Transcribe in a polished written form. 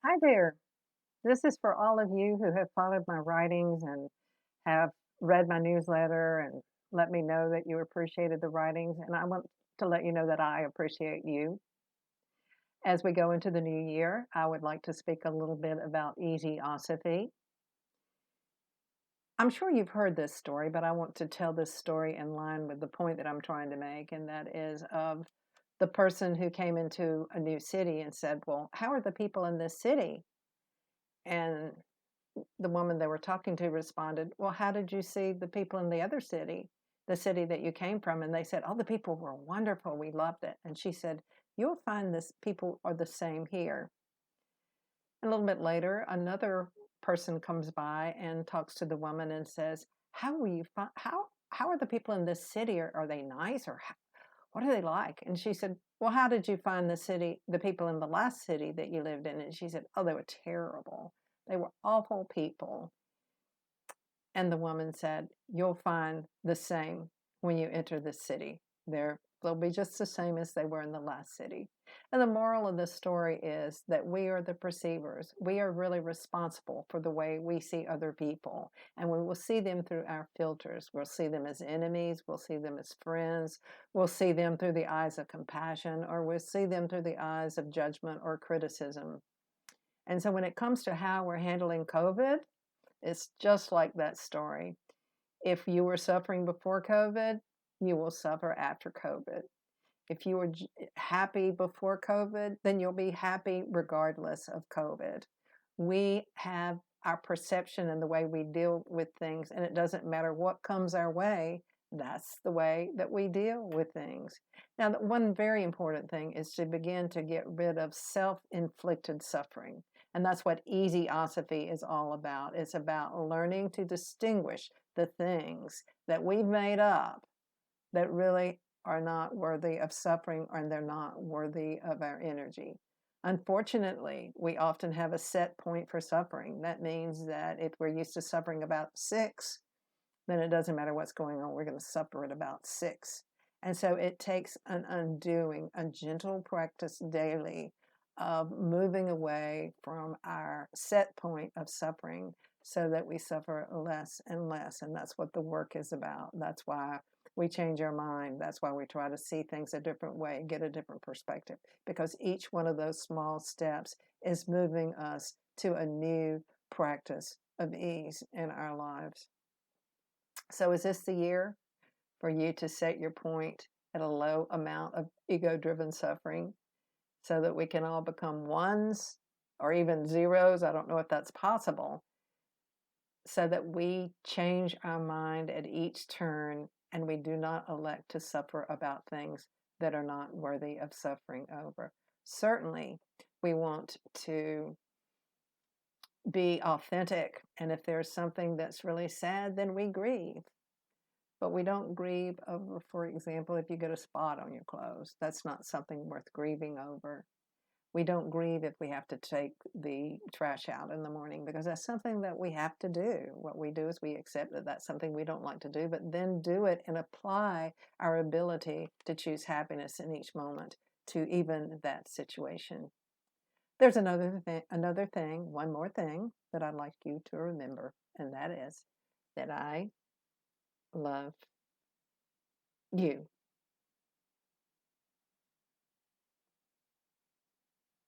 Hi there. This is for all of you who have followed my writings and have read my newsletter and let me know that you appreciated the writings. And I want to let you know that I appreciate you. As we go into the new year, I would like to speak a little bit about EZosophy. I'm sure you've heard this story, but I want to tell this story in line with the point that I'm trying to make, and that is of the person who came into a new city and said, "Well, how are the people in this city?" And the woman they were talking to responded, "Well, how did you see the people in the other city, the city that you came from?" And they said, "Oh, the people were wonderful. We loved it." And she said, "You'll find this people are the same here." A little bit later, another person comes by and talks to the woman and says, "How will you find how are the people in this city? Are they nice or what are they like?" And she said, "Well, how did you find the people in the last city that you lived in?" And she said, "Oh, they were terrible. They were awful people." And the woman said, "You'll find the same when you enter this city. They'll be just the same as they were in the last city." And the moral of this story is that we are the perceivers. We are really responsible for the way we see other people. And we will see them through our filters. We'll see them as enemies. We'll see them as friends. We'll see them through the eyes of compassion, or we'll see them through the eyes of judgment or criticism. And so when it comes to how we're handling COVID, it's just like that story. If you were suffering before COVID, you will suffer after COVID. If you were happy before COVID, then you'll be happy regardless of COVID. We have our perception and the way we deal with things, and it doesn't matter what comes our way. That's the way that we deal with things. Now, one very important thing is to begin to get rid of self-inflicted suffering. And that's what EZosophy is all about. It's about learning to distinguish the things that we've made up that really are not worthy of suffering and they're not worthy of our energy. Unfortunately, we often have a set point for suffering. That means that if we're used to suffering about 6, then it doesn't matter what's going on. We're going to suffer at about 6. And so it takes an undoing, a gentle practice daily of moving away from our set point of suffering so that we suffer less and less. And that's what the work is about. That's why we change our mind. That's why we try to see things a different way, get a different perspective, because each one of those small steps is moving us to a new practice of ease in our lives. So is this the year for you to set your point at a low amount of ego-driven suffering so that we can all become ones or even zeros? I don't know if that's possible. So that we change our mind at each turn and we do not elect to suffer about things that are not worthy of suffering over. Certainly, we want to be authentic. And if there's something that's really sad, then we grieve. But we don't grieve over, for example, if you get a spot on your clothes. That's not something worth grieving over. We don't grieve if we have to take the trash out in the morning because that's something that we have to do. What we do is we accept that that's something we don't like to do, but then do it and apply our ability to choose happiness in each moment to even that situation. There's another thing, one more thing that I'd like you to remember, and that is that I love you.